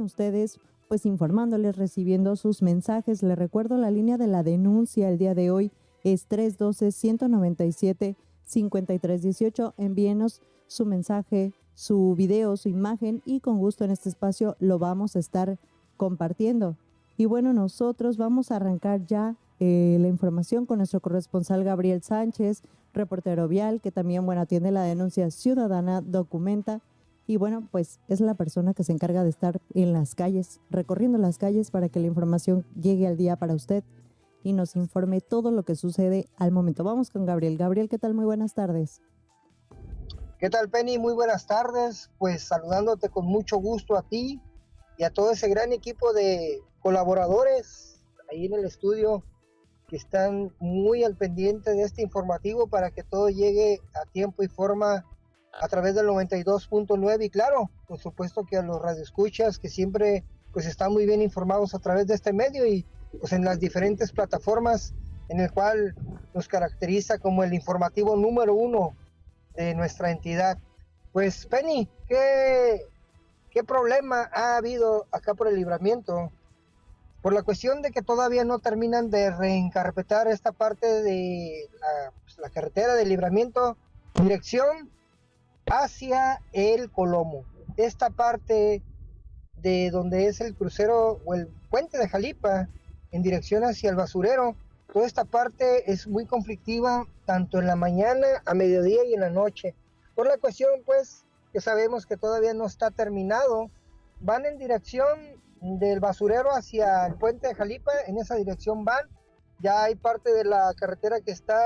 ustedes, pues informándoles, recibiendo sus mensajes. Les recuerdo la línea de la denuncia el día de hoy es 312-197-5318. Envíenos su mensaje, su video, su imagen y con gusto en este espacio lo vamos a estar compartiendo. Y bueno, nosotros vamos a arrancar ya la información con nuestro corresponsal Gabriel Sánchez, reportero vial, que también, bueno, atiende la denuncia ciudadana, documenta y bueno, pues es la persona que se encarga de estar en las calles, recorriendo las calles para que la información llegue al día para usted y nos informe todo lo que sucede al momento. Vamos con Gabriel. Gabriel, ¿qué tal? Muy buenas tardes. ¿Qué tal, Penny? Muy buenas tardes. Pues saludándote con mucho gusto a ti y a todo ese gran equipo de colaboradores ahí en el estudio que están muy al pendiente de este informativo para que todo llegue a tiempo y forma a través del 92.9 y claro, por supuesto que a los radioescuchas que siempre pues están muy bien informados a través de este medio y pues en las diferentes plataformas en el cual nos caracteriza como el informativo número 1 de nuestra entidad. Pues Penny, ¿qué problema ha habido acá por el Libramiento? Por la cuestión de que todavía no terminan de reencarpetar esta parte de la carretera de Libramiento, dirección hacia el Colomo. Esta parte de donde es el crucero o el puente de Jalipa, en dirección hacia el basurero, toda esta parte es muy conflictiva, tanto en la mañana, a mediodía y en la noche. Por la cuestión, pues, que sabemos que todavía no está terminado, van en dirección del basurero hacia el puente de Jalipa, en esa dirección van, ya hay parte de la carretera que está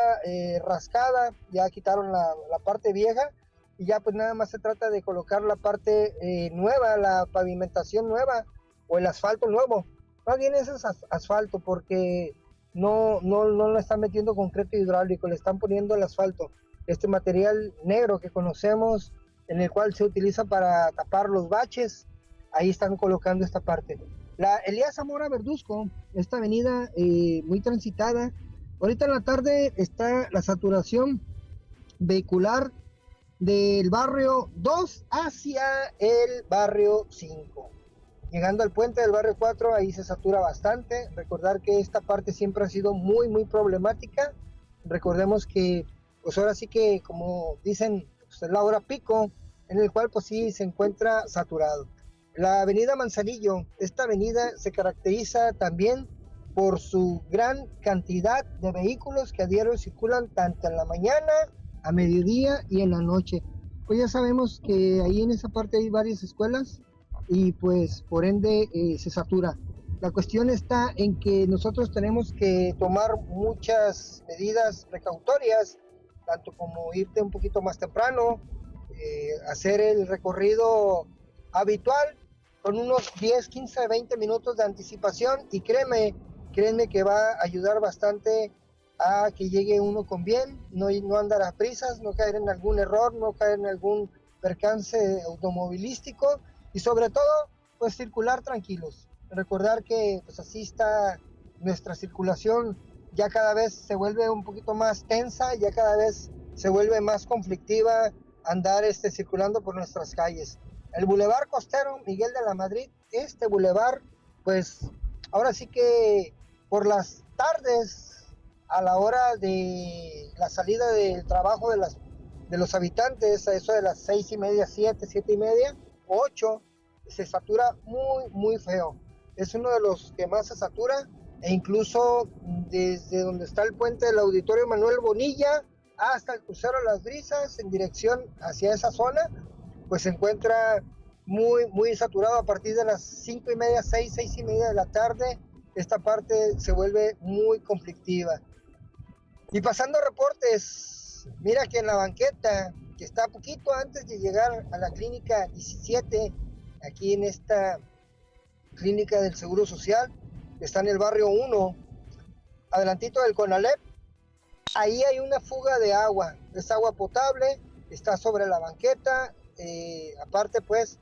rascada, ya quitaron la parte vieja, y ya pues nada más se trata de colocar la parte nueva, la pavimentación nueva, o el asfalto nuevo. Más bien ese es asfalto, porque no le están metiendo concreto hidráulico, le están poniendo el asfalto, este material negro que conocemos, en el cual se utiliza para tapar los baches. Ahí están colocando esta parte. La Elías Zamora Verduzco, esta avenida muy transitada. Ahorita en la tarde está la saturación vehicular del barrio 2 hacia el barrio 5. Llegando al puente del barrio 4, ahí se satura bastante. Recordar que esta parte siempre ha sido muy, muy problemática. Recordemos que, pues ahora sí que, como dicen, pues es la hora pico, en el cual pues sí se encuentra saturado. La avenida Manzanillo, esta avenida se caracteriza también por su gran cantidad de vehículos que a diario circulan tanto en la mañana, a mediodía y en la noche. Pues ya sabemos que ahí en esa parte hay varias escuelas y pues por ende se satura. La cuestión está en que nosotros tenemos que tomar muchas medidas precautorias, tanto como irte un poquito más temprano, hacer el recorrido habitual con unos 10, 15, 20 minutos de anticipación y créeme que va a ayudar bastante a que llegue uno con bien, no andar a prisas, no caer en algún error, no caer en algún percance automovilístico y sobre todo pues circular tranquilos. Recordar que pues así está nuestra circulación, ya cada vez se vuelve un poquito más tensa, ya cada vez se vuelve más conflictiva andar circulando por nuestras calles. El Boulevard Costero Miguel de la Madrid, este bulevar, pues ahora sí que por las tardes, a la hora de la salida del trabajo de los habitantes, a eso de las 6:30, 7:30, 8, se satura muy, muy feo. Es uno de los que más se satura, e incluso desde donde está el puente del Auditorio Manuel Bonilla hasta el crucero Las Brisas, en dirección hacia esa zona, pues se encuentra muy, muy saturado. A partir de las 5:30, 6:30 de la tarde, esta parte se vuelve muy conflictiva. Y pasando reportes, mira que en la banqueta, que está poquito antes de llegar a la clínica 17, aquí en esta clínica del Seguro Social, que está en el barrio 1, adelantito del Conalep, ahí hay una fuga de agua, es agua potable, está sobre la banqueta, aparte pues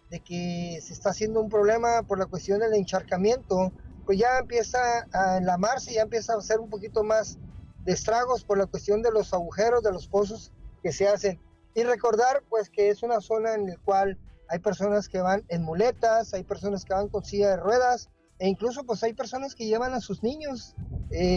de que se está haciendo un problema por la cuestión del encharcamiento, pues ya empieza a enlamarse, ya empieza a hacer un poquito más de estragos por la cuestión de los agujeros, de los pozos que se hacen. Y recordar pues que es una zona en la cual hay personas que van en muletas, hay personas que van con silla de ruedas, e incluso pues hay personas que llevan a sus niños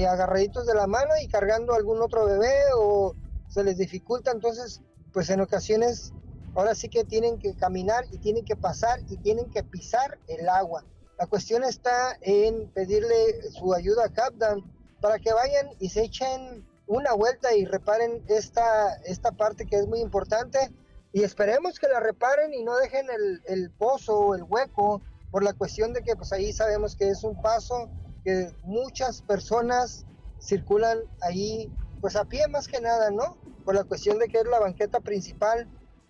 agarraditos de la mano y cargando algún otro bebé o se les dificulta. Entonces pues en ocasiones ahora sí que tienen que caminar y tienen que pasar y tienen que pisar el agua. La cuestión está en pedirle su ayuda a Capdan para que vayan y se echen una vuelta y reparen esta parte que es muy importante, y esperemos que la reparen y no dejen el pozo o el hueco, por la cuestión de que pues ahí sabemos que es un paso que muchas personas circulan ahí pues a pie más que nada, ¿no? Por la cuestión de que es la banqueta principal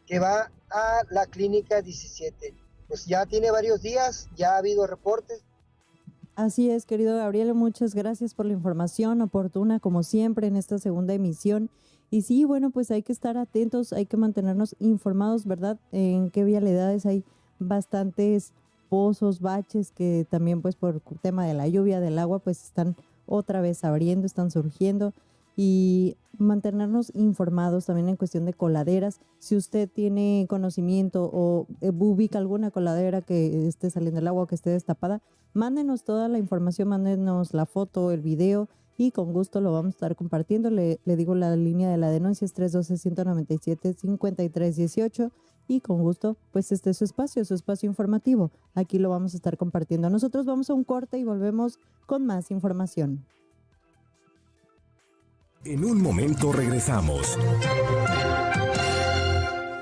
que va a la clínica 17. Pues ya tiene varios días, ya ha habido reportes. Así es, querido Gabriel, muchas gracias por la información oportuna, como siempre, en esta segunda emisión. Y sí, bueno, pues hay que estar atentos, hay que mantenernos informados, ¿verdad? En qué vialidades hay bastantes pozos, baches, que también pues por tema de la lluvia, del agua, pues están otra vez abriendo, están surgiendo. Y mantenernos informados también en cuestión de coladeras. Si usted tiene conocimiento o ubica alguna coladera que esté saliendo el agua o que esté destapada, mándenos toda la información, mándenos la foto, el video, y con gusto lo vamos a estar compartiendo. Le digo, la línea de la denuncia es 312-197-5318, y con gusto, pues este es su espacio informativo. Aquí lo vamos a estar compartiendo. Nosotros vamos a un corte y volvemos con más información. En un momento regresamos.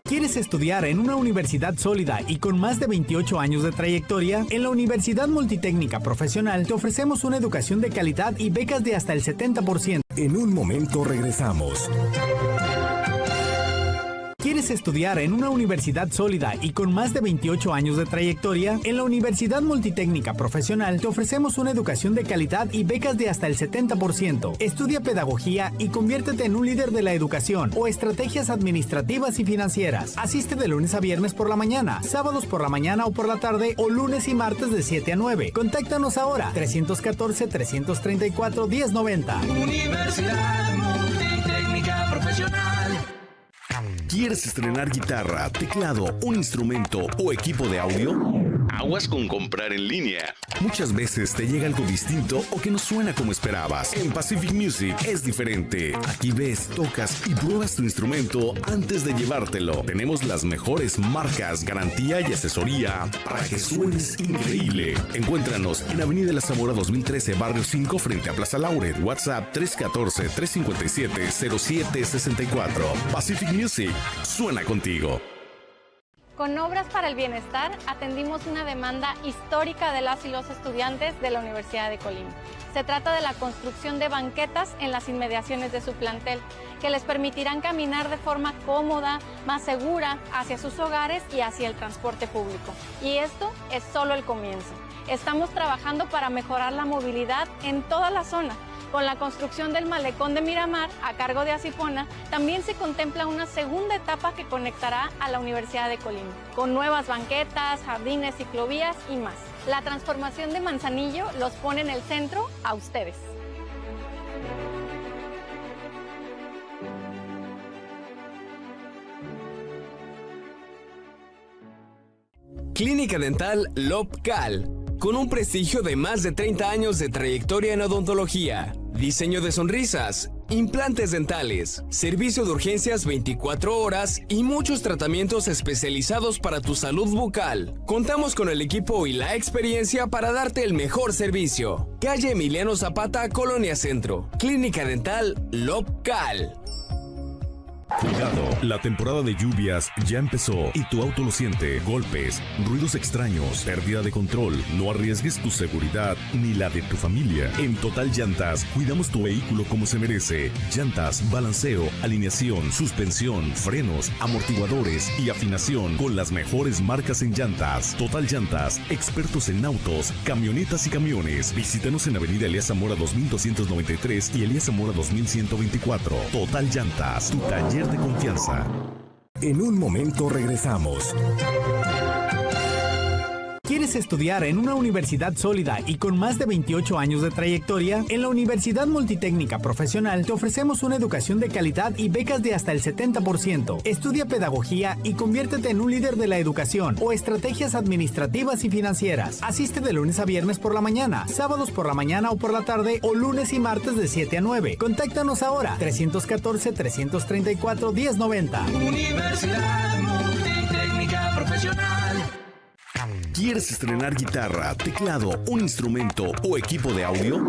¿Quieres estudiar en una universidad sólida y con más de 28 años de trayectoria? En la Universidad Multitécnica Profesional te ofrecemos una educación de calidad y becas de hasta el 70%. En un momento regresamos. ¿Quieres estudiar en una universidad sólida y con más de 28 años de trayectoria? En la Universidad Multitécnica Profesional te ofrecemos una educación de calidad y becas de hasta el 70%. Estudia pedagogía y conviértete en un líder de la educación o estrategias administrativas y financieras. Asiste de lunes a viernes por la mañana, sábados por la mañana o por la tarde, o lunes y martes de 7 a 9. Contáctanos ahora, 314-334-1090. Universidad Multitécnica Profesional. ¿Quieres estrenar guitarra, teclado, un instrumento o equipo de audio? Aguas con comprar en línea. Muchas veces te llega algo distinto o que no suena como esperabas. En Pacific Music es diferente. Aquí ves, tocas y pruebas tu instrumento antes de llevártelo. Tenemos las mejores marcas, garantía y asesoría para que suenes increíble. Encuéntranos en Avenida La Zamora 2013, Barrio 5, frente a Plaza Lauret. WhatsApp 314-357-0764. Pacific Music, suena contigo. Con Obras para el Bienestar atendimos una demanda histórica de las y los estudiantes de la Universidad de Colima. Se trata de la construcción de banquetas en las inmediaciones de su plantel, que les permitirán caminar de forma cómoda, más segura, hacia sus hogares y hacia el transporte público. Y esto es solo el comienzo. Estamos trabajando para mejorar la movilidad en toda la zona. Con la construcción del malecón de Miramar, a cargo de Asipona, también se contempla una segunda etapa que conectará a la Universidad de Colima, con nuevas banquetas, jardines, ciclovías y más. La transformación de Manzanillo los pone en el centro a ustedes. Clínica Dental LobCal, con un prestigio de más de 30 años de trayectoria en odontología, diseño de sonrisas, implantes dentales, servicio de urgencias 24 horas y muchos tratamientos especializados para tu salud bucal. Contamos con el equipo y la experiencia para darte el mejor servicio. Calle Emiliano Zapata, Colonia Centro. Clínica Dental LobCal. Cuidado, la temporada de lluvias ya empezó y tu auto lo siente. Golpes, ruidos extraños, pérdida de control. No arriesgues tu seguridad ni la de tu familia. En Total Llantas cuidamos tu vehículo como se merece. Llantas, balanceo, alineación, suspensión, frenos, amortiguadores y afinación con las mejores marcas en llantas. Total Llantas, expertos en autos, camionetas y camiones. Visítanos en Avenida Elías Zamora 2293 y Elías Zamora 2124. Total Llantas, tu taller de confianza. En un momento regresamos. ¿Quieres ¿Quieres estudiar en una universidad sólida y con más de 28 años de trayectoria? En la Universidad Multitécnica Profesional te ofrecemos una educación de calidad y becas de hasta el 70%. Estudia pedagogía y conviértete en un líder de la educación o estrategias administrativas y financieras. Asiste de lunes a viernes por la mañana, sábados por la mañana o por la tarde o lunes y martes de 7 a 9. Contáctanos ahora, 314-334-1090. Universidad Multitécnica Profesional. ¿Quieres estrenar guitarra, teclado, un instrumento o equipo de audio?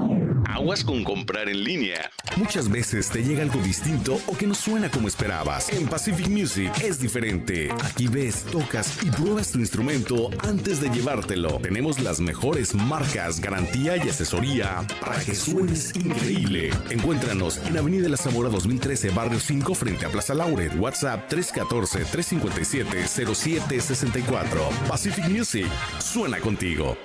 Aguas con comprar en línea. Muchas veces te llega algo distinto o que no suena como esperabas. En Pacific Music es diferente. Aquí ves, tocas y pruebas tu instrumento antes de llevártelo. Tenemos las mejores marcas, garantía y asesoría para que suenes increíble. Encuéntranos en Avenida La Zamora 2013, Barrio 5, frente a Plaza Laurel. WhatsApp 314-357-0764. Pacific Music, suena contigo.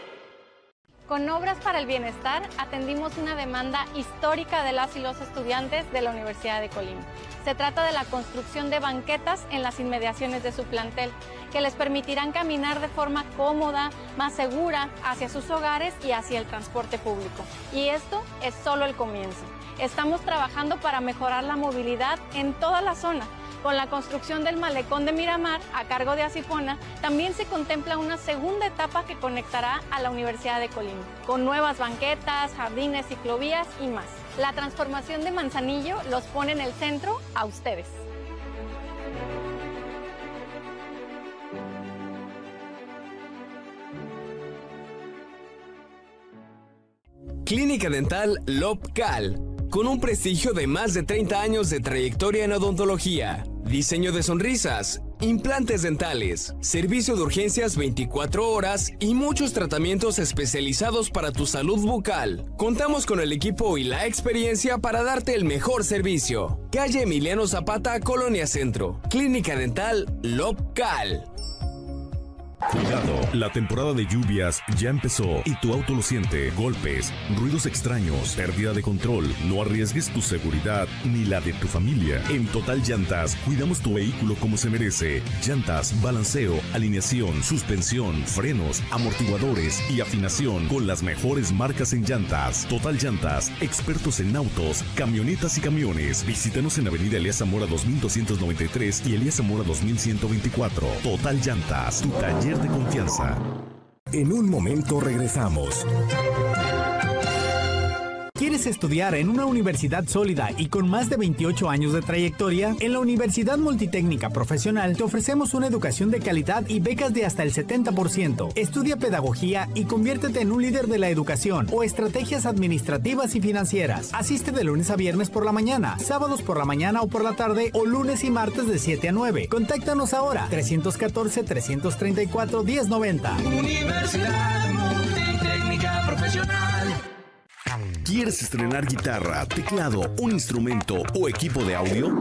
Con Obras para el Bienestar atendimos una demanda histórica de las y los estudiantes de la Universidad de Colima. Se trata de la construcción de banquetas en las inmediaciones de su plantel, que les permitirán caminar de forma cómoda, más segura, hacia sus hogares y hacia el transporte público. Y esto es solo el comienzo. Estamos trabajando para mejorar la movilidad en toda la zona. Con la construcción del malecón de Miramar, a cargo de Asipona, también se contempla una segunda etapa que conectará a la Universidad de Colima, con nuevas banquetas, jardines, ciclovías y más. La transformación de Manzanillo los pone en el centro a ustedes. Clínica Dental Lobcal, con un prestigio de más de 30 años de trayectoria en odontología, diseño de sonrisas, implantes dentales, servicio de urgencias 24 horas y muchos tratamientos especializados para tu salud bucal. Contamos con el equipo y la experiencia para darte el mejor servicio. Calle Emiliano Zapata, Colonia Centro. Clínica Dental Lobcal. Cuidado, la temporada de lluvias ya empezó y tu auto lo siente. Golpes, ruidos extraños, pérdida de control. No arriesgues tu seguridad ni la de tu familia. En Total Llantas cuidamos tu vehículo como se merece. Llantas, balanceo, alineación, suspensión, frenos, amortiguadores y afinación con las mejores marcas en llantas. Total Llantas, expertos en autos, camionetas y camiones. Visítanos en Avenida Elías Zamora 2293 y Elías Zamora 2124. Total Llantas, tu taller de confianza. En un momento regresamos. ¿Quieres estudiar en una universidad sólida y con más de 28 años de trayectoria? En la Universidad Multitécnica Profesional te ofrecemos una educación de calidad y becas de hasta el 70%. Estudia pedagogía y conviértete en un líder de la educación o estrategias administrativas y financieras. Asiste de lunes a viernes por la mañana, sábados por la mañana o por la tarde o lunes y martes de 7 a 9. Contáctanos ahora, 314-334-1090. Universidad Multitécnica Profesional. ¿Quieres estrenar guitarra, teclado, un instrumento o equipo de audio?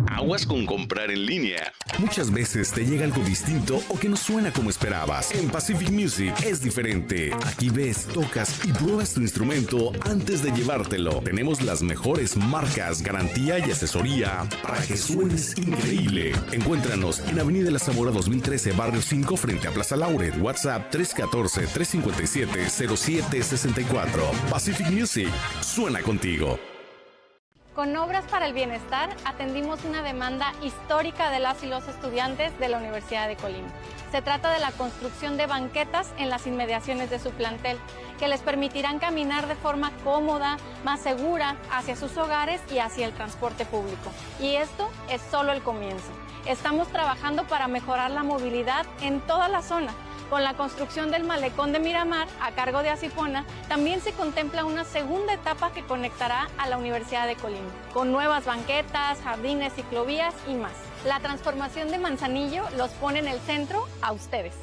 Aguas con comprar en línea. Muchas veces te llega algo distinto o que no suena como esperabas. En Pacific Music es diferente. Aquí ves, tocas y pruebas tu instrumento antes de llevártelo. Tenemos las mejores marcas, garantía y asesoría para que suenes increíble. Encuéntranos en Avenida La Zamora 2013, Barrio 5, frente a Plaza Laurel. WhatsApp 314-357-0764. Pacific Music, suena contigo. Con Obras para el Bienestar atendimos una demanda histórica de las y los estudiantes de la Universidad de Colima. Se trata de la construcción de banquetas en las inmediaciones de su plantel, que les permitirán caminar de forma cómoda, más segura, hacia sus hogares y hacia el transporte público. Y esto es solo el comienzo. Estamos trabajando para mejorar la movilidad en toda la zona. Con la construcción del malecón de Miramar, a cargo de Asipona, también se contempla una segunda etapa que conectará a la Universidad de Colima, con nuevas banquetas, jardines, ciclovías y más. La transformación de Manzanillo los pone en el centro a ustedes.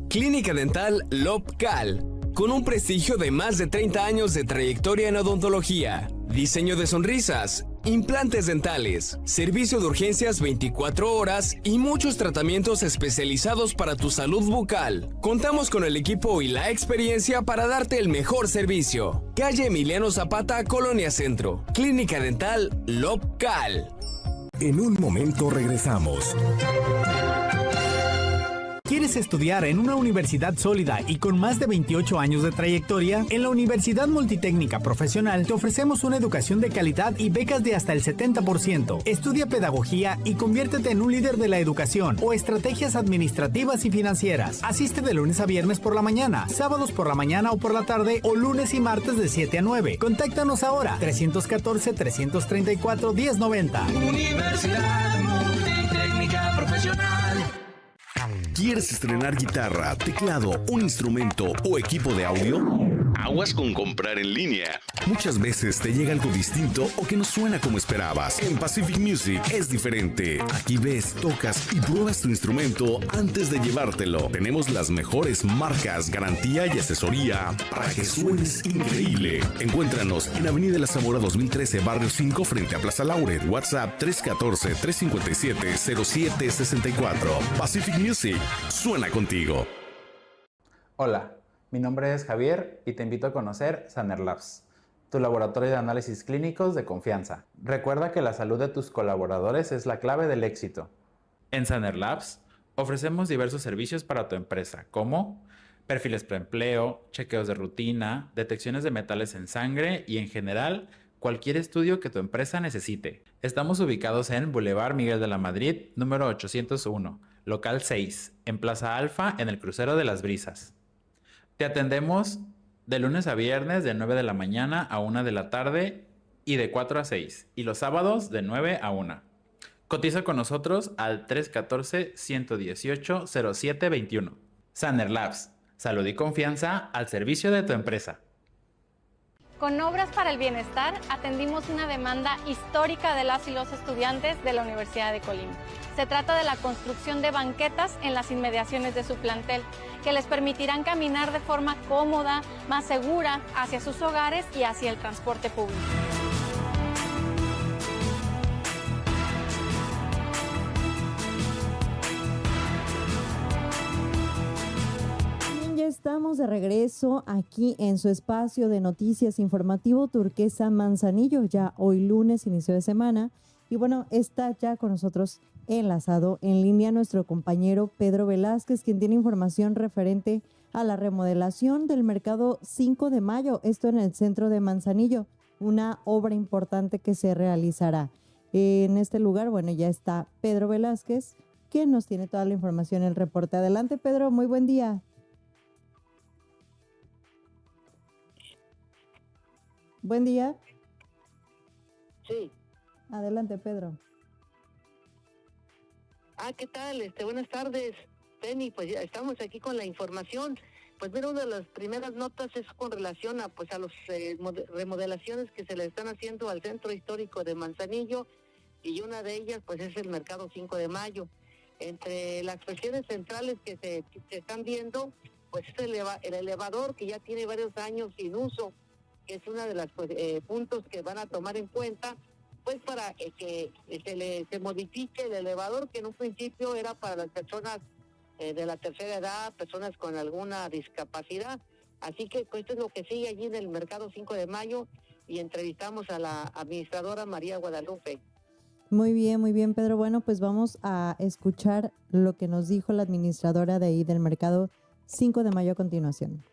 Clínica Dental Lobcal, con un prestigio de más de 30 años de trayectoria en odontología, diseño de sonrisas, implantes dentales, servicio de urgencias 24 horas y muchos tratamientos especializados para tu salud bucal. Contamos con el equipo y la experiencia para darte el mejor servicio. Calle Emiliano Zapata, Colonia Centro. Clínica Dental Lobcal. En un momento regresamos. ¿Quieres estudiar en una universidad sólida y con más de 28 años de trayectoria? En la Universidad Multitécnica Profesional te ofrecemos una educación de calidad y becas de hasta el 70%. Estudia pedagogía y conviértete en un líder de la educación o estrategias administrativas y financieras. Asiste de lunes a viernes por la mañana, sábados por la mañana o por la tarde o lunes y martes de 7 a 9. Contáctanos ahora, 314-334-1090. Universidad Multitécnica Profesional. ¿Quieres estrenar guitarra, teclado, un instrumento o equipo de audio? Aguas con comprar en línea. Muchas veces te llega algo distinto o que no suena como esperabas. En Pacific Music es diferente. Aquí ves, tocas y pruebas tu instrumento antes de llevártelo. Tenemos las mejores marcas, garantía y asesoría para que suenes increíble. Encuéntranos en Avenida La Zamora 2013, Barrio 5, frente a Plaza Lauret. WhatsApp 314-357-0764. Pacific Music, suena contigo. Hola, mi nombre es Javier y te invito a conocer Sanner Labs, tu laboratorio de análisis clínicos de confianza. Recuerda que la salud de tus colaboradores es la clave del éxito. En Sanner Labs ofrecemos diversos servicios para tu empresa, como perfiles preempleo, chequeos de rutina, detecciones de metales en sangre y en general cualquier estudio que tu empresa necesite. Estamos ubicados en Boulevard Miguel de la Madrid, número 801, local 6, en Plaza Alfa, en el Crucero de las Brisas. Te atendemos de lunes a viernes de 9 de la mañana a 1 de la tarde y de 4 a 6, y los sábados de 9 a 1. Cotiza con nosotros al 314-118-0721. Sanner Labs, salud y confianza al servicio de tu empresa. Con Obras para el Bienestar atendimos una demanda histórica de las y los estudiantes de la Universidad de Colima. Se trata de la construcción de banquetas en las inmediaciones de su plantel, que les permitirán caminar de forma cómoda, más segura, hacia sus hogares y hacia el transporte público. Ya estamos de regreso aquí en su espacio de noticias informativo Turquesa Manzanillo. Ya hoy lunes, inicio de semana. Y bueno, está ya con nosotros enlazado en línea nuestro compañero Pedro Velázquez, quien tiene información referente a la remodelación del Mercado 5 de Mayo, esto en el centro de Manzanillo, una obra importante que se realizará. En este lugar, bueno, ya está Pedro Velázquez, quien nos tiene toda la información en el reporte. Adelante, Pedro, muy buen día. Buen día. Sí. Adelante, Pedro. ¿Qué tal? Buenas tardes, Penny. Pues ya estamos aquí con la información. Pues mira, una de las primeras notas es con relación a los remodelaciones que se le están haciendo al centro histórico de Manzanillo, y una de ellas pues es el Mercado 5 de Mayo. Entre las cuestiones centrales que se están viendo, pues es el elevador, que ya tiene varios años sin uso, que es una de las puntos que van a tomar en cuenta, pues para que se modifique el elevador, que en un principio era para las personas de la tercera edad, personas con alguna discapacidad. Así que esto es lo que sigue allí en el Mercado 5 de Mayo, y entrevistamos a la administradora María Guadalupe. Muy bien, Pedro. Bueno, pues vamos a escuchar lo que nos dijo la administradora de ahí del Mercado 5 de Mayo a continuación.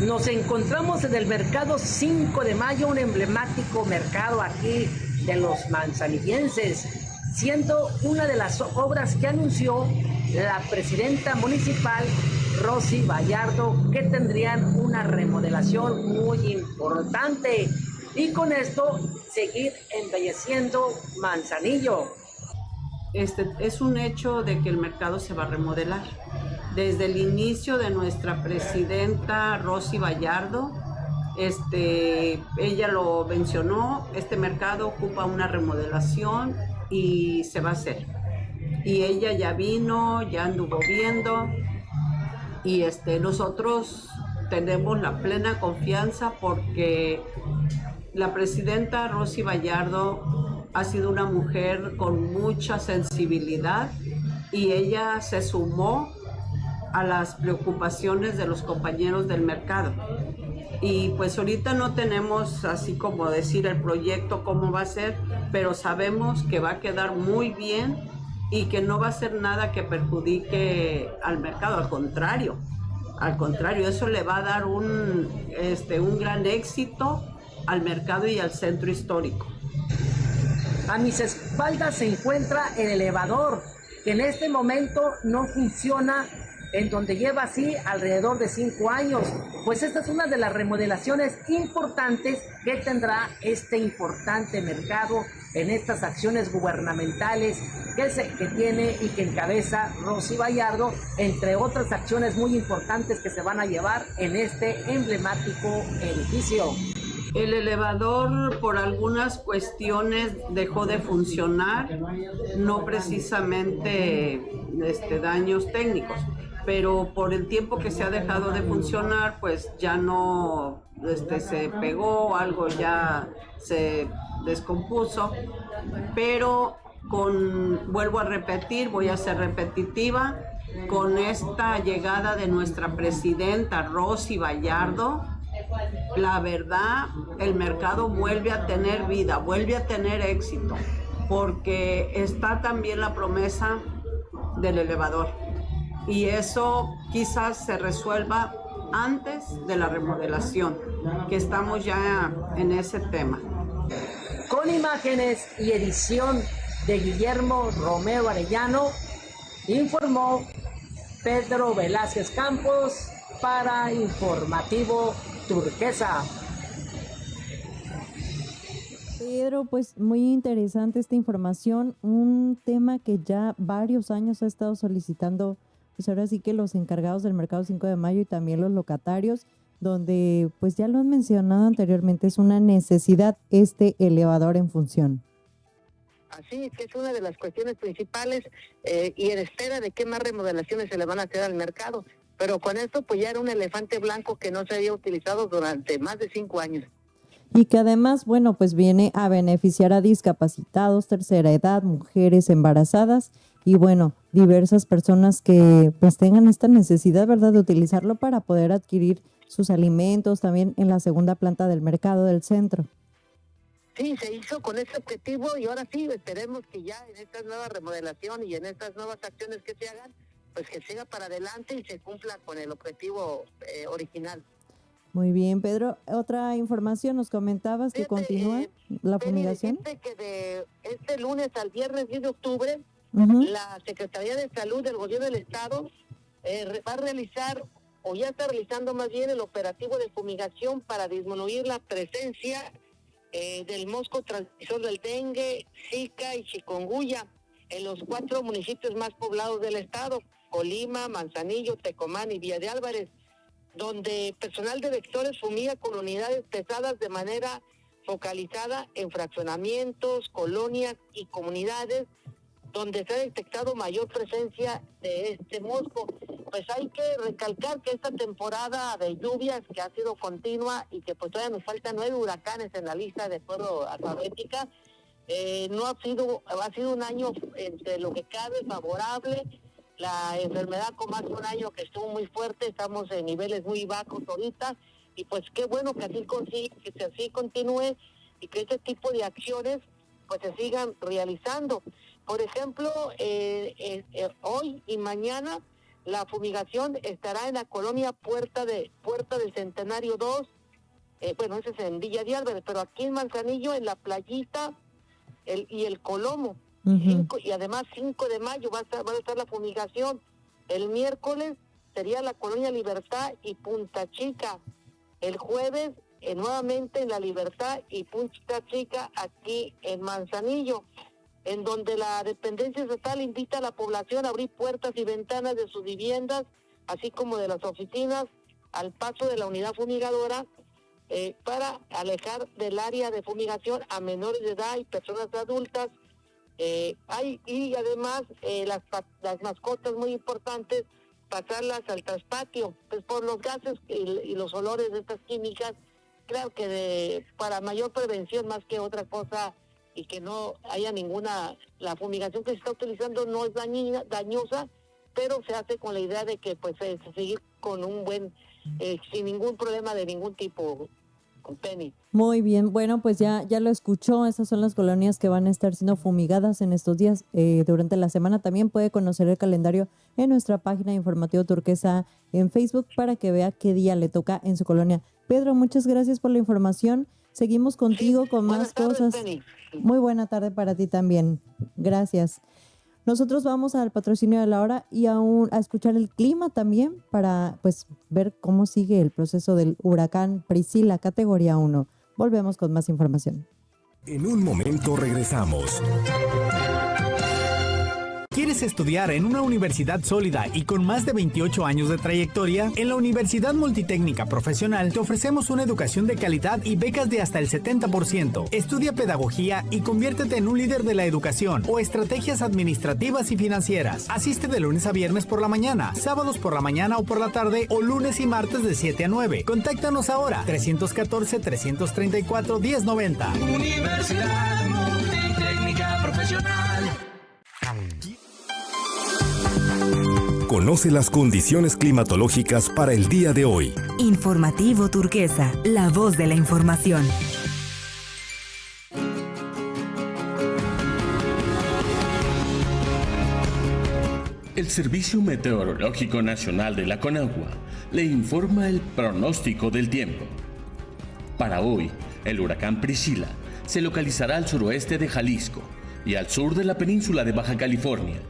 Nos encontramos en el Mercado 5 de Mayo, un emblemático mercado aquí de los manzanillenses, siendo una de las obras que anunció la presidenta municipal, Rosy Vallardo, que tendrían una remodelación muy importante y con esto seguir embelleciendo Manzanillo. Es un hecho de que el mercado se va a remodelar. Desde el inicio de nuestra presidenta Rosy Vallardo, ella lo mencionó, este mercado ocupa una remodelación y se va a hacer. Y ella ya vino, ya anduvo viendo, y nosotros tenemos la plena confianza porque la presidenta Rosy Bayardo ha sido una mujer con mucha sensibilidad y ella se sumó a las preocupaciones de los compañeros del mercado. Y pues ahorita no tenemos así como decir el proyecto cómo va a ser, pero sabemos que va a quedar muy bien y que no va a ser nada que perjudique al mercado, al contrario, eso le va a dar un gran éxito al mercado y al centro histórico. A mis espaldas se encuentra el elevador, que en este momento no funciona, en donde lleva así alrededor de 5 años. Pues esta es una de las remodelaciones importantes que tendrá este importante mercado en estas acciones gubernamentales que tiene y que encabeza Rosy Bayardo, entre otras acciones muy importantes que se van a llevar en este emblemático edificio. El elevador por algunas cuestiones dejó de funcionar, no precisamente daños técnicos, pero por el tiempo que se ha dejado de funcionar, pues ya no se pegó, algo ya se descompuso, pero vuelvo a repetir, voy a ser repetitiva, con esta llegada de nuestra presidenta Rosy Bayardo, la verdad, el mercado vuelve a tener vida, vuelve a tener éxito, porque está también la promesa del elevador. Y eso quizás se resuelva antes de la remodelación, que estamos ya en ese tema. Con imágenes y edición de Guillermo Romero Arellano, informó Pedro Velázquez Campos para Informativo Turquesa. Pedro, pues muy interesante esta información, un tema que ya varios años ha estado solicitando, pues ahora sí que los encargados del mercado 5 de mayo y también los locatarios, donde pues ya lo han mencionado anteriormente, es una necesidad este elevador en función. Así que es una de las cuestiones principales y en espera de qué más remodelaciones se le van a hacer al mercado. Pero con esto pues ya era un elefante blanco que no se había utilizado durante más de 5 años. Y que además, bueno, pues viene a beneficiar a discapacitados, tercera edad, mujeres embarazadas y bueno, diversas personas que pues tengan esta necesidad, ¿verdad?, de utilizarlo para poder adquirir sus alimentos también en la segunda planta del mercado del centro. Sí, se hizo con ese objetivo y ahora sí, esperemos que ya en esta nueva remodelación y en estas nuevas acciones que se hagan, pues que siga para adelante y se cumpla con el objetivo original. Muy bien, Pedro. Otra información, nos comentabas que continúa la fumigación. Que de este lunes al viernes 10 de octubre, la Secretaría de Salud del Gobierno del Estado va a realizar, o ya está realizando más bien, el operativo de fumigación para disminuir la presencia del mosco transmisor del dengue, Zika y chikungunya en los 4 municipios más poblados del estado, Colima, Manzanillo, Tecomán y Villa de Álvarez, donde personal de vectores fumiga con unidades pesadas de manera focalizada en fraccionamientos, colonias y comunidades donde se ha detectado mayor presencia de este mosco. Pues hay que recalcar que esta temporada de lluvias que ha sido continua y que pues todavía nos faltan 9 huracanes en la lista de acuerdo alfabética, ha sido un año entre lo que cabe favorable. La enfermedad con más de un año que estuvo muy fuerte, estamos en niveles muy bajos ahorita y pues qué bueno que así continúe y que este tipo de acciones pues se sigan realizando. Por ejemplo, hoy y mañana la fumigación estará en la colonia Puerta del Centenario 2, ese es en Villa de Álvarez, pero aquí en Manzanillo, en la Playita y el Colomo. Y además 5 de mayo va a estar la fumigación. El miércoles sería la Colonia Libertad y Punta Chica. El jueves nuevamente en la Libertad y Punta Chica aquí en Manzanillo, en donde la dependencia estatal invita a la población a abrir puertas y ventanas de sus viviendas, así como de las oficinas, al paso de la unidad fumigadora, para alejar del área de fumigación a menores de edad y personas adultas. Y además las mascotas muy importantes pasarlas al traspatio, pues por los gases y los olores de estas químicas. Creo que para mayor prevención más que otra cosa, y que no haya la fumigación que se está utilizando no es dañosa, pero se hace con la idea de que pues seguir con un sin ningún problema de ningún tipo, con Penny. Muy bien, bueno, pues ya lo escuchó, esas son las colonias que van a estar siendo fumigadas en estos días. Durante la semana también puede conocer el calendario en nuestra página Informativo Turquesa en Facebook para que vea qué día le toca en su colonia. Pedro, muchas gracias por la información. Seguimos contigo con más cosas. Penny. Muy buena tarde para ti también. Gracias. Nosotros vamos al patrocinio de la hora y a escuchar el clima también para pues ver cómo sigue el proceso del huracán Priscila, categoría 1. Volvemos con más información. En un momento regresamos. ¿Quieres estudiar en una universidad sólida y con más de 28 años de trayectoria? En la Universidad Multitécnica Profesional te ofrecemos una educación de calidad y becas de hasta el 70%. Estudia pedagogía y conviértete en un líder de la educación o estrategias administrativas y financieras. Asiste de lunes a viernes por la mañana, sábados por la mañana o por la tarde o lunes y martes de 7 a 9. Contáctanos ahora, 314-334-1090. Universidad Multitécnica Profesional. Conoce las condiciones climatológicas para el día de hoy. Informativo Turquesa, la voz de la información. El Servicio Meteorológico Nacional de la Conagua le informa el pronóstico del tiempo. Para hoy, el huracán Priscila se localizará al suroeste de Jalisco y al sur de la península de Baja California.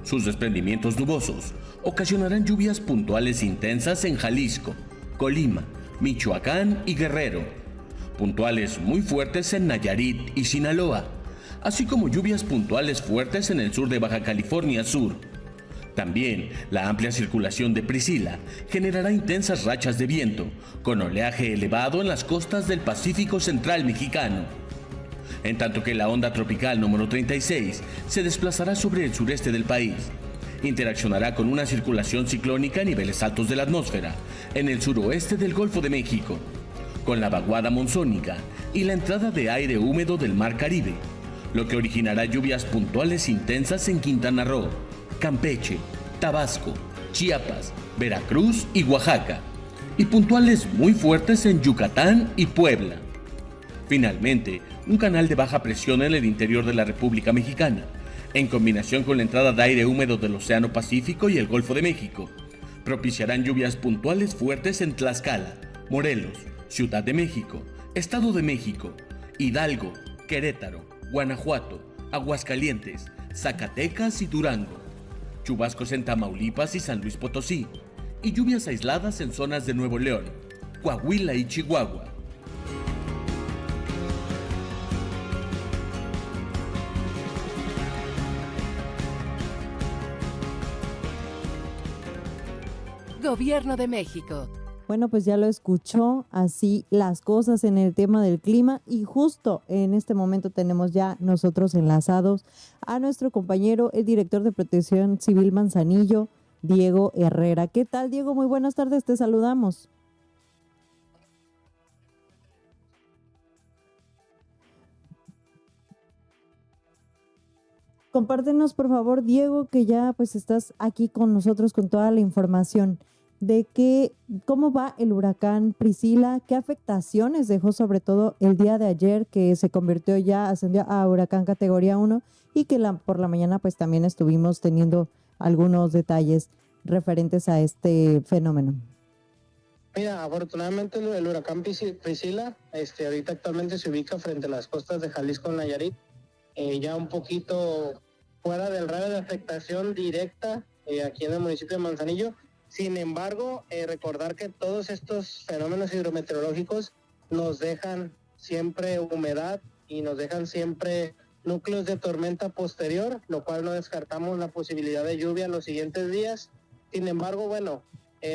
Sus desprendimientos nubosos ocasionarán lluvias puntuales intensas en Jalisco, Colima, Michoacán y Guerrero, puntuales muy fuertes en Nayarit y Sinaloa, así como lluvias puntuales fuertes en el sur de Baja California Sur. También la amplia circulación de Priscila generará intensas rachas de viento, con oleaje elevado en las costas del Pacífico Central mexicano. En tanto que la onda tropical número 36 se desplazará sobre el sureste del país. Interaccionará con una circulación ciclónica a niveles altos de la atmósfera en el suroeste del Golfo de México, con la vaguada monzónica y la entrada de aire húmedo del Mar Caribe, lo que originará lluvias puntuales intensas en Quintana Roo, Campeche, Tabasco, Chiapas, Veracruz y Oaxaca, y puntuales muy fuertes en Yucatán y Puebla. Finalmente, un canal de baja presión en el interior de la República Mexicana, en combinación con la entrada de aire húmedo del Océano Pacífico y el Golfo de México, propiciarán lluvias puntuales fuertes en Tlaxcala, Morelos, Ciudad de México, Estado de México, Hidalgo, Querétaro, Guanajuato, Aguascalientes, Zacatecas y Durango, chubascos en Tamaulipas y San Luis Potosí, y lluvias aisladas en zonas de Nuevo León, Coahuila y Chihuahua. Gobierno de México. Bueno, pues ya lo escuchó, así las cosas en el tema del clima, y justo en este momento tenemos ya nosotros enlazados a nuestro compañero, el director de Protección Civil Manzanillo, Diego Herrera. ¿Qué tal, Diego? Muy buenas tardes, te saludamos. Compártenos, por favor, Diego, que ya pues estás aquí con nosotros con toda la información de cómo va el huracán Priscila, qué afectaciones dejó sobre todo el día de ayer, que se ascendió a huracán categoría 1, y que por la mañana pues también estuvimos teniendo algunos detalles referentes a este fenómeno. Mira, afortunadamente el huracán Priscila ahorita actualmente se ubica frente a las costas de Jalisco y Nayarit, ya un poquito fuera del radio de afectación directa aquí en el municipio de Manzanillo. Sin embargo, recordar que todos estos fenómenos hidrometeorológicos nos dejan siempre humedad y nos dejan siempre núcleos de tormenta posterior, lo cual no descartamos la posibilidad de lluvia en los siguientes días. Sin embargo, bueno,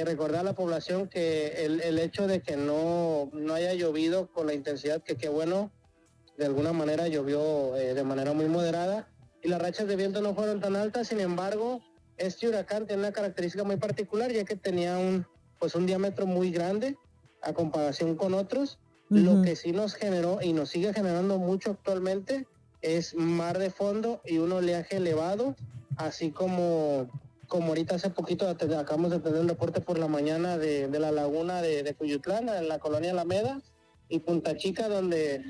recordar a la población que el hecho de que no haya llovido con la intensidad que bueno, de alguna manera llovió de manera muy moderada y las rachas de viento no fueron tan altas. Sin embargo, Este huracán tiene una característica muy particular, ya que tenía un diámetro muy grande a comparación con otros. Lo que sí nos generó y nos sigue generando mucho actualmente es mar de fondo y un oleaje elevado, así como ahorita hace poquito acabamos de tener un reporte por la mañana de la laguna de Cuyutlán, en la colonia Alameda y Punta Chica, donde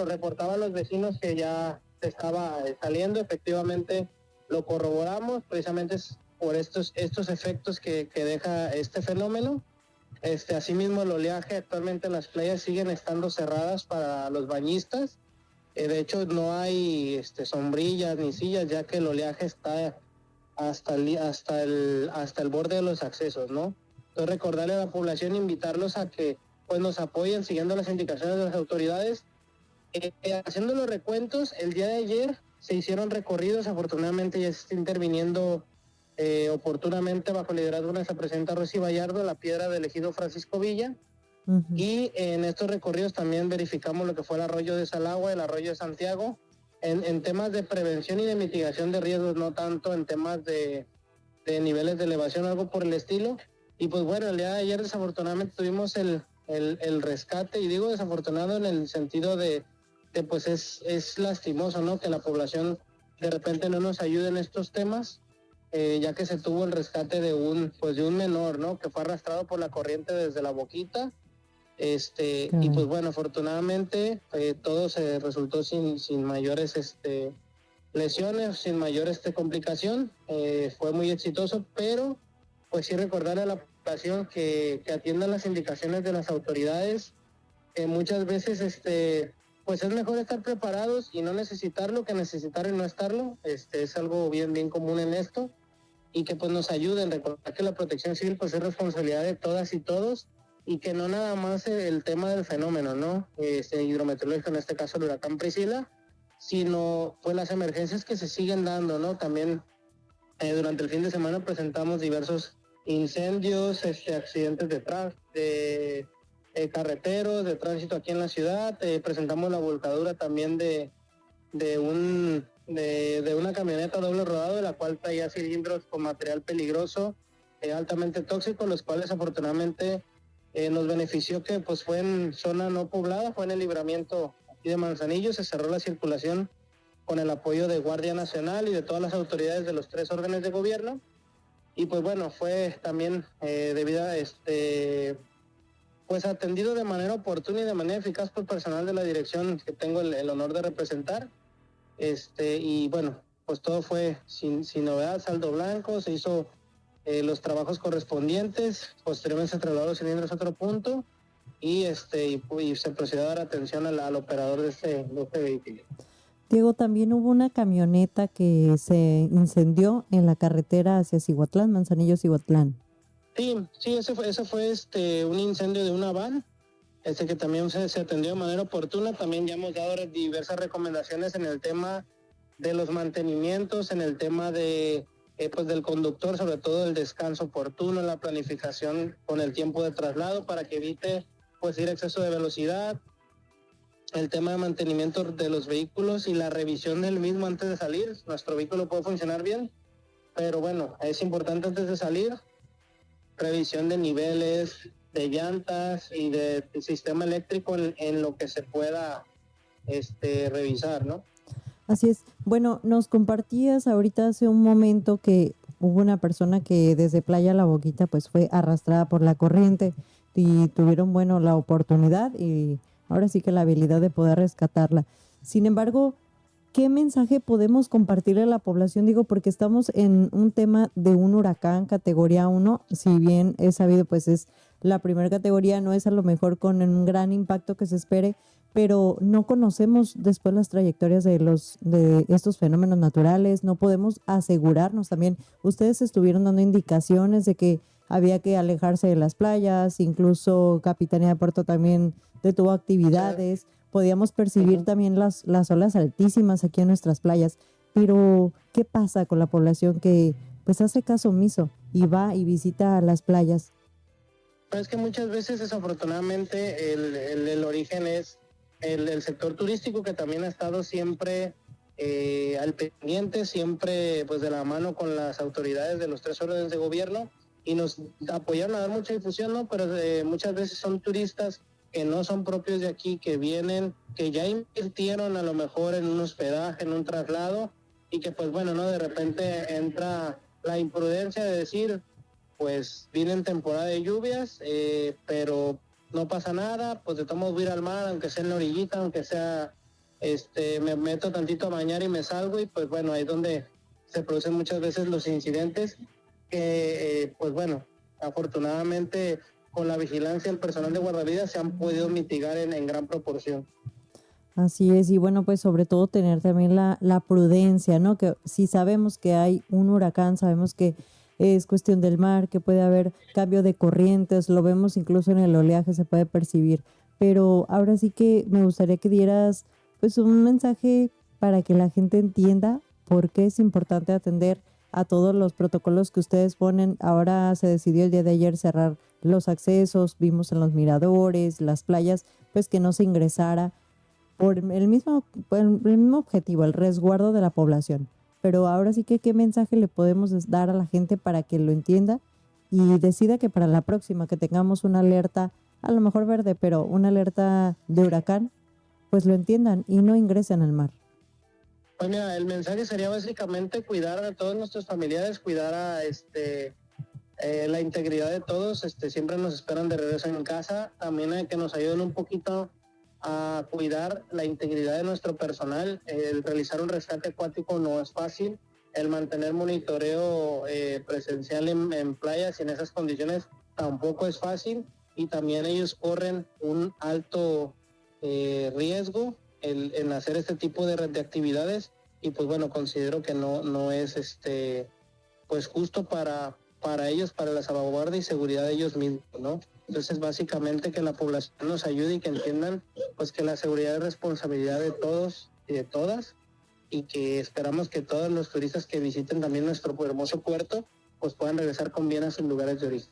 reportaban los vecinos que ya se estaba saliendo. Efectivamente lo corroboramos, precisamente es por estos efectos que deja este fenómeno. Asimismo, el oleaje actualmente en las playas siguen estando cerradas para los bañistas. De hecho, no hay sombrillas ni sillas, ya que el oleaje está hasta el borde de los accesos, ¿no? Entonces, recordarle a la población, invitarlos a que pues nos apoyen siguiendo las indicaciones de las autoridades. Haciendo los recuentos, el día de ayer se hicieron recorridos, afortunadamente ya se está interviniendo oportunamente bajo el liderazgo de nuestra presidenta Rosy Vallardo, la piedra del ejido Francisco Villa. Y en estos recorridos también verificamos lo que fue el arroyo de Salagua, el arroyo de Santiago, en temas de prevención y de mitigación de riesgos, no tanto en temas de niveles de elevación, algo por el estilo. Y pues bueno, el día de ayer desafortunadamente tuvimos el rescate, y digo desafortunado en el sentido de pues es lastimoso, ¿no? Que la población de repente no nos ayude en estos temas, ya que se tuvo el rescate de un menor, ¿no? Que fue arrastrado por la corriente desde la boquita. Y pues bueno, afortunadamente todo se resultó sin mayores lesiones, sin mayor complicación. Fue muy exitoso, pero pues sí recordarle a la población que atiendan las indicaciones de las autoridades. Muchas veces pues es mejor estar preparados y no necesitarlo que necesitar y no estarlo. Es algo bien común en esto, y que pues nos ayuden. Recordar que la protección civil pues es responsabilidad de todas y todos, y que no nada más el tema del fenómeno, ¿no? Hidrometeorológico, en este caso el huracán Priscila, sino pues las emergencias que se siguen dando, ¿no? También durante el fin de semana presentamos diversos incendios, accidentes de carreteros, de tránsito aquí en la ciudad. Presentamos la volcadura también de una camioneta doble rodado, de la cual traía cilindros con material peligroso, altamente tóxico, los cuales afortunadamente nos benefició que pues fue en zona no poblada, fue en el libramiento aquí de Manzanillo. Se cerró la circulación con el apoyo de Guardia Nacional y de todas las autoridades de los 3 órdenes de gobierno. Y pues bueno, fue también pues atendido de manera oportuna y de manera eficaz por personal de la dirección que tengo el honor de representar. Y bueno, pues todo fue sin novedad, saldo blanco. Se hizo los trabajos correspondientes, posteriormente se trasladaron los cilindros a otro punto, y se procedió a dar atención al operador de este vehículo. Diego, también hubo una camioneta que se incendió en la carretera hacia Cihuatlán, Manzanillo-Cihuatlán. Sí, ese fue un incendio de una van, que también se atendió de manera oportuna. También ya hemos dado diversas recomendaciones en el tema de los mantenimientos, en el tema pues del conductor, sobre todo el descanso oportuno, la planificación con el tiempo de traslado para que evite pues ir a exceso de velocidad, el tema de mantenimiento de los vehículos y la revisión del mismo antes de salir. Nuestro vehículo puede funcionar bien, pero bueno, es importante antes de salir, revisión de niveles, de llantas y de sistema eléctrico en lo que se pueda revisar, ¿no? Así es. Bueno, nos compartías ahorita hace un momento que hubo una persona que desde Playa La Boquita pues fue arrastrada por la corriente y tuvieron, la oportunidad y ahora sí que la habilidad de poder rescatarla. Sin embargo, ¿qué mensaje podemos compartirle a la población? Digo, porque estamos en un tema de un huracán categoría 1, si bien es sabido, pues es la primera categoría, no es a lo mejor con un gran impacto que se espere, pero no conocemos después las trayectorias de estos fenómenos naturales, no podemos asegurarnos también. Ustedes estuvieron dando indicaciones de que había que alejarse de las playas, incluso Capitanía de Puerto también detuvo actividades, podíamos percibir también las olas altísimas aquí en nuestras playas, pero ¿qué pasa con la población que pues hace caso omiso y va y visita las playas? Pues es que muchas veces desafortunadamente el origen es el sector turístico, que también ha estado siempre al pendiente, siempre pues de la mano con las autoridades de los 3 órdenes de gobierno, y nos apoyaron a dar mucha difusión, ¿no? Pero muchas veces son turistas que no son propios de aquí, que vienen, que ya invirtieron a lo mejor en un hospedaje, en un traslado, y que pues bueno, ¿no? De repente entra la imprudencia de decir, pues viene en temporada de lluvias, pero no pasa nada, pues de todos modos voy a ir al mar, aunque sea en la orillita, aunque sea, me meto tantito a bañar y me salgo, y pues bueno, ahí es donde se producen muchas veces los incidentes que, pues bueno, afortunadamente con la vigilancia del personal de guardavidas se han podido mitigar en gran proporción. Así es, y bueno, pues sobre todo tener también la prudencia, ¿no? Que si sabemos que hay un huracán, sabemos que es cuestión del mar, que puede haber cambio de corrientes, lo vemos incluso en el oleaje, se puede percibir. Pero ahora sí que me gustaría que dieras pues un mensaje para que la gente entienda por qué es importante atender a todos los protocolos que ustedes ponen. Ahora se decidió el día de ayer cerrar los accesos, vimos en los miradores, las playas, pues que no se ingresara por el mismo objetivo, el resguardo de la población. Pero ahora sí que, ¿qué mensaje le podemos dar a la gente para que lo entienda y decida que para la próxima que tengamos una alerta, a lo mejor verde, pero una alerta de huracán, pues lo entiendan y no ingresen al mar? Pues mira, el mensaje sería básicamente cuidar a todos nuestros familiares, cuidar a la integridad de todos. Siempre nos esperan de regreso en casa. También que nos ayuden un poquito a cuidar la integridad de nuestro personal. El realizar un rescate acuático no es fácil. El mantener monitoreo presencial en playas y en esas condiciones tampoco es fácil. Y también ellos corren un alto riesgo en hacer este tipo de actividades, y pues bueno, considero que no es pues justo para ellos, para la salvaguardia y seguridad de ellos mismos, ¿no? Entonces básicamente que la población nos ayude y que entiendan pues que la seguridad es responsabilidad de todos y de todas, y que esperamos que todos los turistas que visiten también nuestro hermoso puerto pues puedan regresar con bien a sus lugares de origen.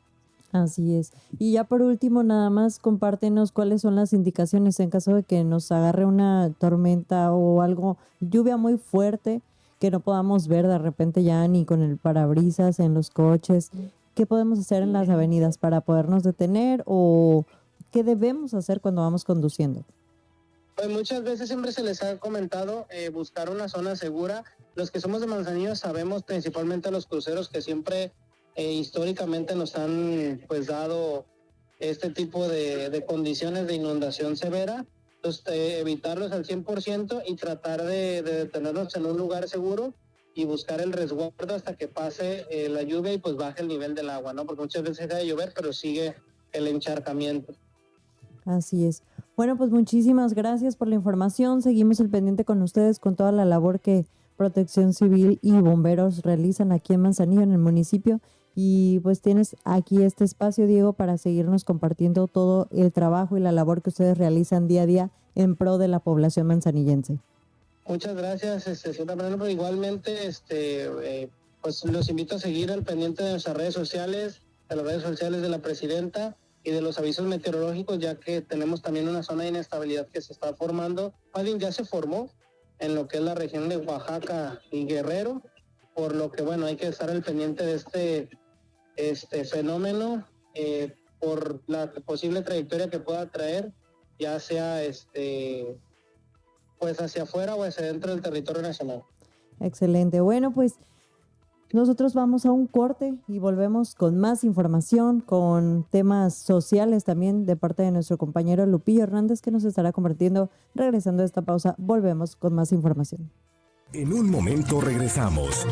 Así es. Y ya por último, nada más compártenos cuáles son las indicaciones en caso de que nos agarre una tormenta o algo, lluvia muy fuerte, que no podamos ver de repente ya ni con el parabrisas en los coches. ¿Qué podemos hacer en las avenidas para podernos detener, o qué debemos hacer cuando vamos conduciendo? Pues muchas veces siempre se les ha comentado buscar una zona segura. Los que somos de Manzanillo sabemos, principalmente los cruceros, que siempre históricamente nos han pues dado este tipo de condiciones de inundación severa. Entonces evitarlos al 100% y tratar de detenernos en un lugar seguro y buscar el resguardo hasta que pase la lluvia y pues baje el nivel del agua, ¿no? Porque muchas veces deja de llover, pero sigue el encharcamiento. Así es. Bueno, pues muchísimas gracias por la información. Seguimos el pendiente con ustedes con toda la labor que Protección Civil y bomberos realizan aquí en Manzanillo, en el municipio. Y pues tienes aquí este espacio, Diego, para seguirnos compartiendo todo el trabajo y la labor que ustedes realizan día a día en pro de la población manzanillense. Muchas gracias, pero igualmente, pues los invito a seguir al pendiente de nuestras redes sociales, de las redes sociales de la presidenta y de los avisos meteorológicos, ya que tenemos también una zona de inestabilidad que se está formando, más bien ya se formó en lo que es la región de Oaxaca y Guerrero, por lo que bueno, hay que estar al pendiente de este fenómeno por la posible trayectoria que pueda traer, ya sea pues hacia afuera o hacia dentro del territorio nacional. Excelente. Bueno, pues nosotros vamos a un corte y volvemos con más información, con temas sociales también de parte de nuestro compañero Lupillo Hernández, que nos estará compartiendo. Regresando a esta pausa, volvemos con más información. En un momento regresamos.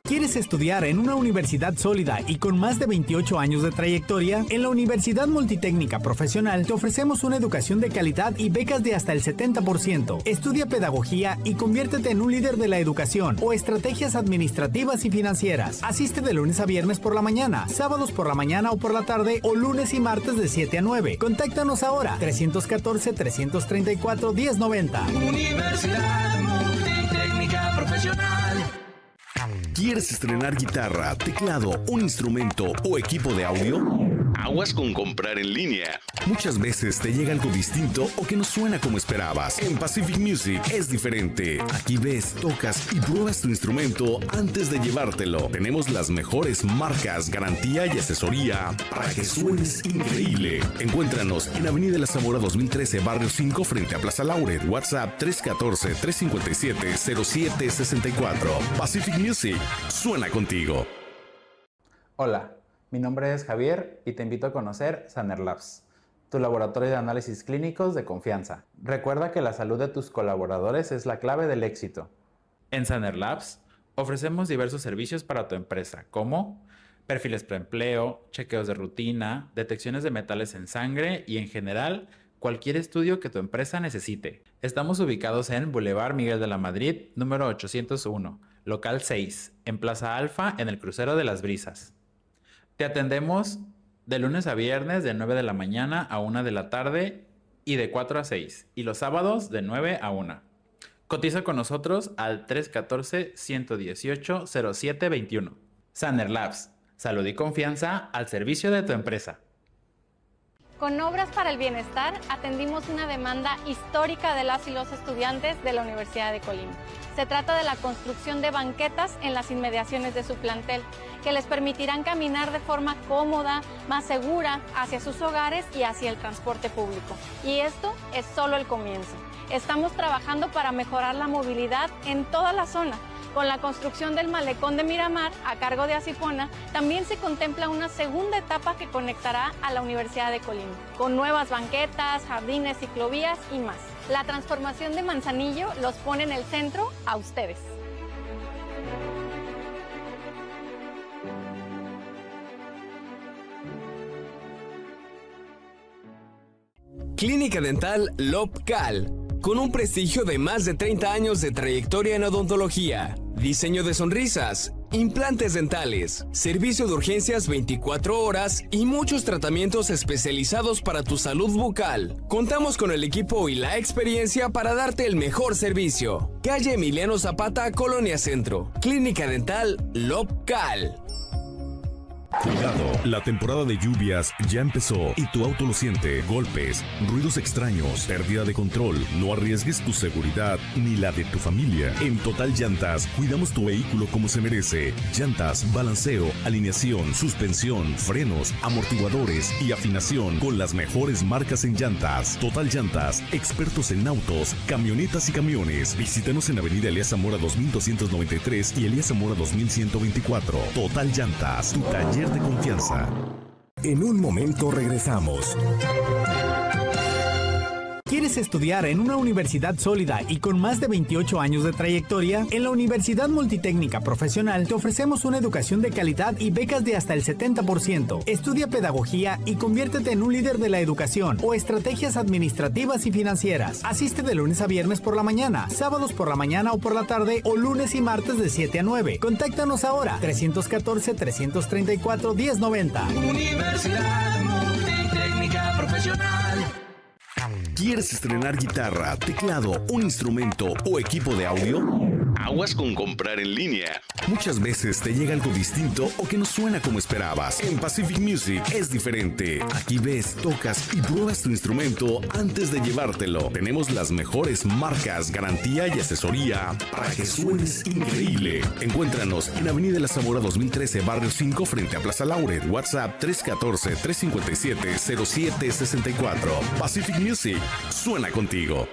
¿Quieres estudiar en una universidad sólida y con más de 28 años de trayectoria? En la Universidad Multitécnica Profesional te ofrecemos una educación de calidad y becas de hasta el 70%. Estudia pedagogía y conviértete en un líder de la educación o estrategias administrativas y financieras. Asiste de lunes a viernes por la mañana, sábados por la mañana o por la tarde, o lunes y martes de 7 a 9. Contáctanos ahora, 314-334-1090. Universidad Multitécnica Profesional. ¿Quieres estrenar guitarra, teclado, un instrumento o equipo de audio? Aguas con comprar en línea. Muchas veces te llega algo distinto o que no suena como esperabas. En Pacific Music es diferente. Aquí ves, tocas y pruebas tu instrumento antes de llevártelo. Tenemos las mejores marcas, garantía y asesoría para que suenes increíble. Encuéntranos en Avenida La Zamora 2013, Barrio 5, frente a Plaza Lauret. WhatsApp 314-357-0764. Pacific Music, suena contigo. Hola, mi nombre es Javier y te invito a conocer Saner Labs, tu laboratorio de análisis clínicos de confianza. Recuerda que la salud de tus colaboradores es la clave del éxito. En Saner Labs ofrecemos diversos servicios para tu empresa, como perfiles preempleo, chequeos de rutina, detecciones de metales en sangre y en general cualquier estudio que tu empresa necesite. Estamos ubicados en Boulevard Miguel de la Madrid, número 801, local 6, en Plaza Alfa, en el Crucero de las Brisas. Te atendemos de lunes a viernes de 9 de la mañana a 1 de la tarde y de 4 a 6, y los sábados de 9 a 1. Cotiza con nosotros al 314-118-0721. Saner Labs, salud y confianza al servicio de tu empresa. Con Obras para el Bienestar atendimos una demanda histórica de las y los estudiantes de la Universidad de Colima. Se trata de la construcción de banquetas en las inmediaciones de su plantel, que les permitirán caminar de forma cómoda, más segura, hacia sus hogares y hacia el transporte público. Y esto es solo el comienzo. Estamos trabajando para mejorar la movilidad en toda la zona. Con la construcción del malecón de Miramar, a cargo de Asipona, también se contempla una segunda etapa que conectará a la Universidad de Colima, con nuevas banquetas, jardines, ciclovías y más. La transformación de Manzanillo los pone en el centro a ustedes. Clínica Dental Lobcal, con un prestigio de más de 30 años de trayectoria en odontología, diseño de sonrisas, implantes dentales, servicio de urgencias 24 horas y muchos tratamientos especializados para tu salud bucal. Contamos con el equipo y la experiencia para darte el mejor servicio. Calle Emiliano Zapata, Colonia Centro. Clínica Dental Lobcal. Cuidado, la temporada de lluvias ya empezó y tu auto lo siente. Golpes, ruidos extraños, pérdida de control. No arriesgues tu seguridad ni la de tu familia. En Total Llantas, cuidamos tu vehículo como se merece. Llantas, balanceo, alineación, suspensión, frenos, amortiguadores y afinación con las mejores marcas en llantas. Total Llantas, expertos en autos, camionetas y camiones. Visítanos en Avenida Elías Zamora 2293 y Elías Zamora 2124. Total Llantas, tu taller de confianza. En un momento regresamos. ¿Quieres estudiar en una universidad sólida y con más de 28 años de trayectoria? En la Universidad Multitécnica Profesional te ofrecemos una educación de calidad y becas de hasta el 70%. Estudia pedagogía y conviértete en un líder de la educación o estrategias administrativas y financieras. Asiste de lunes a viernes por la mañana, sábados por la mañana o por la tarde o lunes y martes de 7 a 9. Contáctanos ahora, 314-334-1090. Universidad Multitécnica Profesional. ¿Quieres estrenar guitarra, teclado, un instrumento o equipo de audio? Aguas con comprar en línea. Muchas veces te llega algo distinto o que no suena como esperabas. En Pacific Music es diferente. Aquí ves, tocas y pruebas tu instrumento antes de llevártelo. Tenemos las mejores marcas, garantía y asesoría para que suenes increíble. Encuéntranos en Avenida La Zamora 2013, Barrio 5, frente a Plaza Lauret. WhatsApp 314-357-0764. Pacific Music, suena contigo.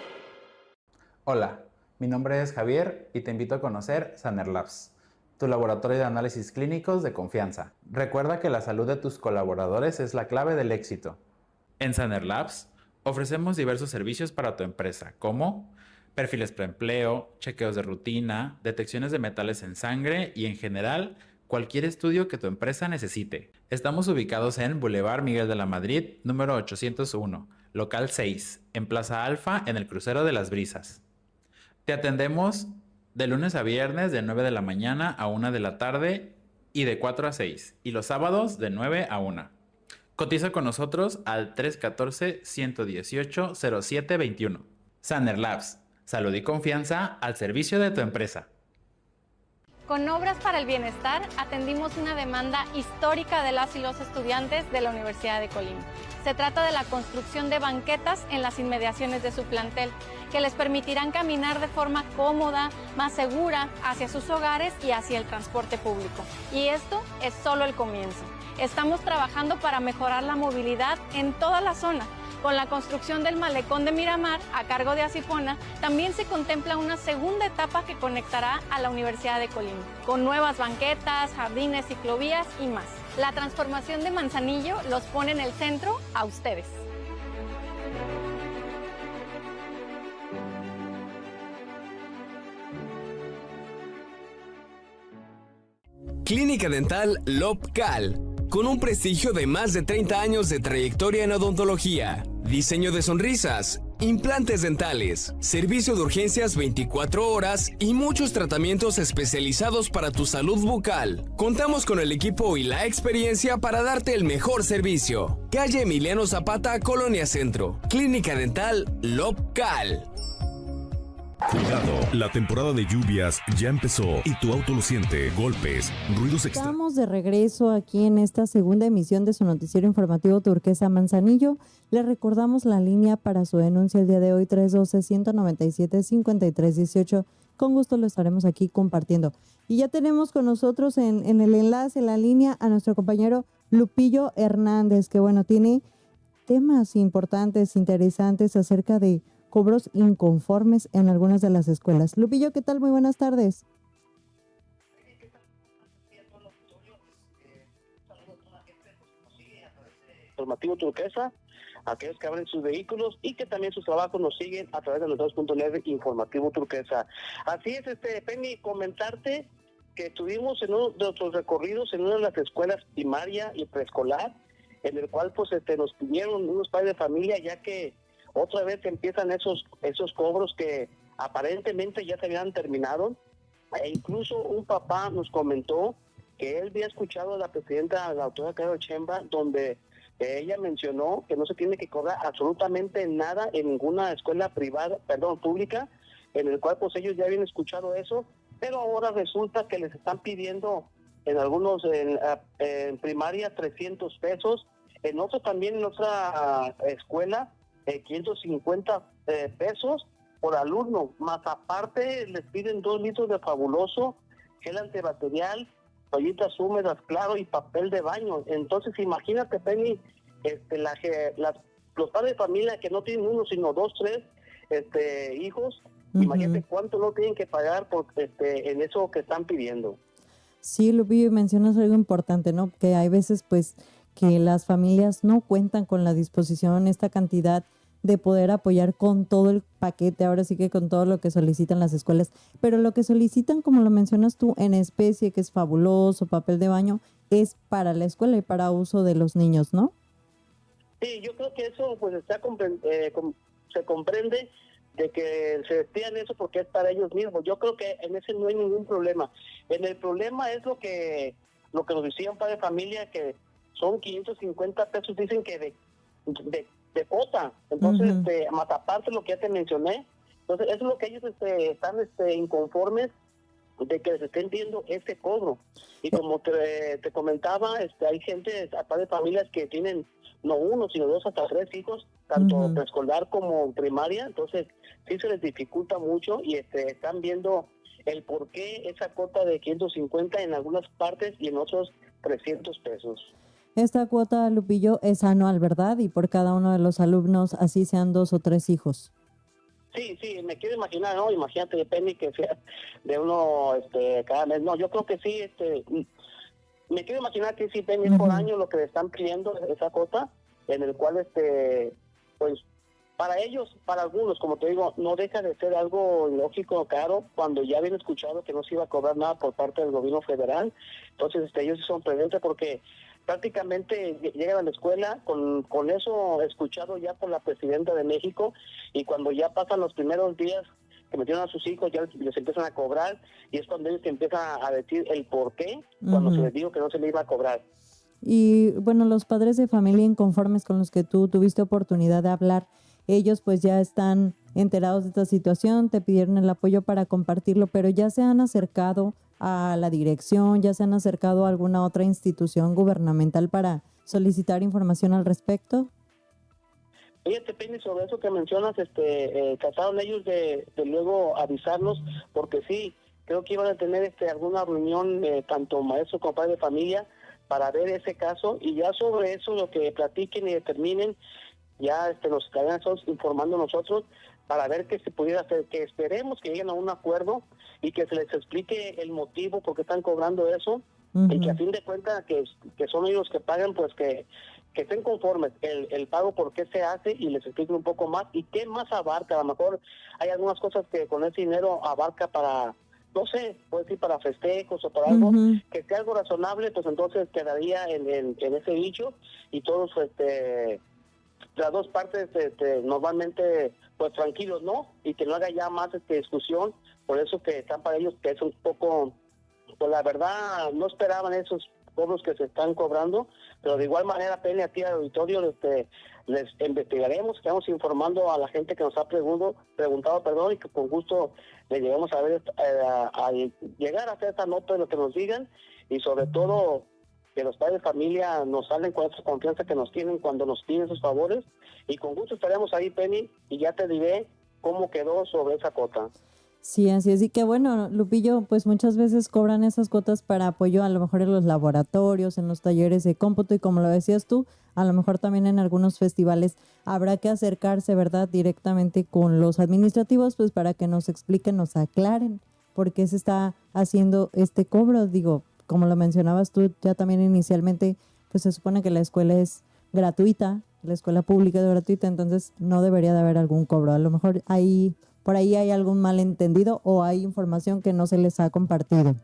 Hola, mi nombre es Javier y te invito a conocer Saner Labs, tu laboratorio de análisis clínicos de confianza. Recuerda que la salud de tus colaboradores es la clave del éxito. En Saner Labs ofrecemos diversos servicios para tu empresa, como perfiles preempleo, chequeos de rutina, detecciones de metales en sangre y en general cualquier estudio que tu empresa necesite. Estamos ubicados en Boulevard Miguel de la Madrid, número 801, local 6, en Plaza Alfa, en el Crucero de las Brisas. Te atendemos de lunes a viernes de 9 de la mañana a 1 de la tarde y de 4 a 6, y los sábados de 9 a 1. Cotiza con nosotros al 314-118-0721. Saner Labs, salud y confianza al servicio de tu empresa. Con Obras para el Bienestar atendimos una demanda histórica de las y los estudiantes de la Universidad de Colima. Se trata de la construcción de banquetas en las inmediaciones de su plantel, que les permitirán caminar de forma cómoda, más segura, hacia sus hogares y hacia el transporte público. Y esto es solo el comienzo. Estamos trabajando para mejorar la movilidad en toda la zona. Con la construcción del malecón de Miramar, a cargo de Asipona, también se contempla una segunda etapa que conectará a la Universidad de Colima, con nuevas banquetas, jardines, ciclovías y más. La transformación de Manzanillo los pone en el centro a ustedes. Clínica Dental Lobcal, con un prestigio de más de 30 años de trayectoria en odontología, diseño de sonrisas, implantes dentales, servicio de urgencias 24 horas y muchos tratamientos especializados para tu salud bucal. Contamos con el equipo y la experiencia para darte el mejor servicio. Calle Emiliano Zapata, Colonia Centro. Clínica Dental Lobcal. Cuidado, la temporada de lluvias ya empezó y tu auto lo siente. Golpes, ruidos extraños. Estamos de regreso aquí en esta segunda emisión de su noticiero informativo Turquesa Manzanillo. Les recordamos la línea para su denuncia el día de hoy, 312-197-5318. Con gusto lo estaremos aquí compartiendo. Y ya tenemos con nosotros en el enlace, en la línea, a nuestro compañero Lupillo Hernández, que bueno, tiene temas importantes, interesantes acerca de cobros inconformes en algunas de las escuelas. Lupillo, ¿qué tal? Muy buenas tardes. Informativo Turquesa, aquellos que abren sus vehículos y que también sus trabajos nos siguen a través de los 2.9 Informativo Turquesa. Así es, Penny, comentarte que estuvimos en uno de nuestros recorridos en una de las escuelas primaria y preescolar, en el cual pues nos pidieron unos padres de familia, ya que otra vez empiezan esos cobros que aparentemente ya se habían terminado. E incluso un papá nos comentó que él había escuchado a la presidenta, la doctora Caro Chemba, donde ella mencionó que no se tiene que cobrar absolutamente nada en ninguna escuela pública, en el cual pues ellos ya habían escuchado eso, pero ahora resulta que les están pidiendo en algunos en primaria 300 pesos, en otros también, en otra escuela 550 pesos por alumno, más aparte les piden 2 litros de Fabuloso, gel antibacterial, toallitas húmedas, claro, y papel de baño. Entonces imagínate, Penny, los padres de familia que no tienen uno sino 2, 3 hijos, imagínate cuánto no tienen que pagar por en eso que están pidiendo. Sí, Lupillo, mencionas algo importante, ¿no? Que hay veces pues que las familias no cuentan con la disposición, esta cantidad de poder apoyar con todo el paquete, ahora sí que con todo lo que solicitan las escuelas, pero lo que solicitan, como lo mencionas tú, en especie, que es Fabuloso, papel de baño, es para la escuela y para uso de los niños, ¿no? Sí, yo creo que eso pues se comprende de que se pidan eso porque es para ellos mismos. Yo creo que en ese no hay ningún problema. En el problema es lo que nos decía un padre de familia, que son 550 pesos, dicen que de cuota. Entonces, más aparte lo que ya te mencioné, entonces eso es lo que ellos están inconformes de que se estén viendo este cobro. Y como te comentaba, hay gente, aparte de familias que tienen no 1, sino 2 hasta 3 hijos, tanto preescolar como primaria, entonces sí se les dificulta mucho y están viendo el por qué esa cuota de 550 en algunas partes y en otros 300 pesos. Esta cuota, Lupillo, es anual, ¿verdad? Y por cada uno de los alumnos, así sean 2 o 3 hijos. Sí, me quiero imaginar, ¿no? Imagínate, depende que sea de uno cada mes. No, yo creo que sí, me quiero imaginar que sí, Penny, por año lo que le están pidiendo esa cuota, en el cual, pues, para ellos, para algunos, como te digo, no deja de ser algo lógico, caro, cuando ya habían escuchado que no se iba a cobrar nada por parte del gobierno federal. Entonces, ellos sí son prudentes porque prácticamente llegan a la escuela con eso escuchado ya por la presidenta de México, y cuando ya pasan los primeros días que metieron a sus hijos, ya les empiezan a cobrar, y es cuando ellos te empiezan a decir el por qué, cuando se les dijo que no se le iba a cobrar. Y bueno, los padres de familia inconformes con los que tú tuviste oportunidad de hablar, ellos pues ya están enterados de esta situación, te pidieron el apoyo para compartirlo, pero ya se han acercado a la dirección? ¿Ya se han acercado a alguna otra institución gubernamental para solicitar información al respecto? Fíjate, Penny, sobre eso que mencionas, trataron ellos de luego avisarnos, porque sí, creo que iban a tener alguna reunión, tanto maestro como padre de familia, para ver ese caso, y ya sobre eso, lo que platiquen y determinen, ya nos estarán informando nosotros, para ver qué se pudiera hacer, que esperemos que lleguen a un acuerdo, y que se les explique el motivo por qué están cobrando eso, y que a fin de cuentas, que son ellos que pagan, pues que estén conformes el pago por qué se hace, y les expliquen un poco más y qué más abarca. A lo mejor hay algunas cosas que con ese dinero abarca para, no sé, puede decir para festejos o para algo, que sea algo razonable, pues entonces quedaría en ese dicho, y todos las dos partes normalmente pues tranquilos, ¿no? Y que no haga ya más discusión. Por eso que están para ellos, que es un poco, pues la verdad no esperaban esos cobros que se están cobrando, pero de igual manera, Penny, aquí al auditorio les investigaremos, estamos informando a la gente que nos ha preguntado, y que con gusto le lleguemos a ver, a llegar a hacer esta nota de lo que nos digan, y sobre todo que los padres de familia nos salen con esa confianza que nos tienen cuando nos piden sus favores, y con gusto estaremos ahí, Penny, y ya te diré cómo quedó sobre esa cuota. Sí, así es. Y que bueno, Lupillo, pues muchas veces cobran esas cuotas para apoyo a lo mejor en los laboratorios, en los talleres de cómputo, y como lo decías tú, a lo mejor también en algunos festivales habrá que acercarse, ¿verdad?, directamente con los administrativos, pues para que nos expliquen, nos aclaren por qué se está haciendo este cobro. Digo, como lo mencionabas tú ya también inicialmente, pues se supone que la escuela es gratuita, la escuela pública es gratuita, entonces no debería de haber algún cobro. A lo mejor por ahí hay algún malentendido o hay información que no se les ha compartido.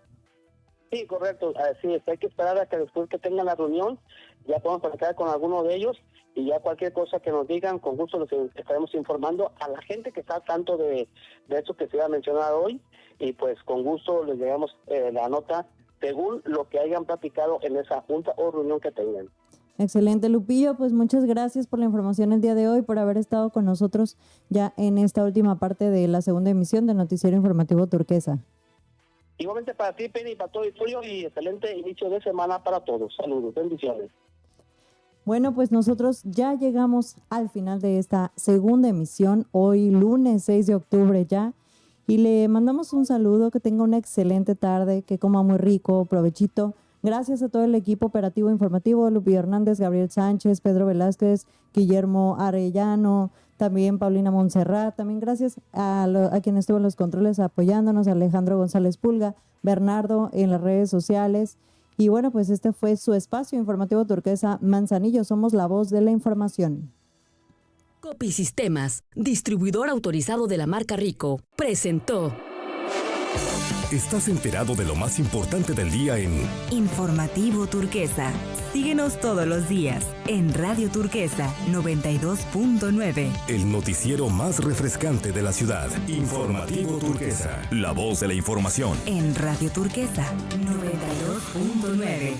Sí, correcto. Así es, hay que esperar a que después que tengan la reunión ya podamos platicar con alguno de ellos, y ya cualquier cosa que nos digan, con gusto los estaremos informando a la gente que está al tanto de eso que se va a mencionar hoy, y pues con gusto les llevamos la nota según lo que hayan platicado en esa junta o reunión que tengan. Excelente, Lupillo, pues muchas gracias por la información el día de hoy, por haber estado con nosotros ya en esta última parte de la segunda emisión de Noticiero Informativo Turquesa. Igualmente para ti, Penny, para todo el tuyo, y excelente inicio de semana para todos. Saludos, bendiciones. Bueno, pues nosotros ya llegamos al final de esta segunda emisión, hoy lunes 6 de octubre ya, y le mandamos un saludo, que tenga una excelente tarde, que coma muy rico, provechito. Gracias a todo el equipo operativo informativo, Lupillo Hernández, Gabriel Sánchez, Pedro Velázquez, Guillermo Arellano, también Paulina Montserrat, también gracias a quien estuvo en los controles apoyándonos, Alejandro González Pulga, Bernardo en las redes sociales. Y bueno, pues este fue su espacio informativo Turquesa Manzanillo, somos la voz de la información. Copi Sistemas, distribuidor autorizado de la marca Rico, presentó. Estás enterado de lo más importante del día en Informativo Turquesa. Síguenos todos los días en Radio Turquesa 92.9. el noticiero más refrescante de la ciudad. Informativo Turquesa, la voz de la información. En Radio Turquesa 92.9.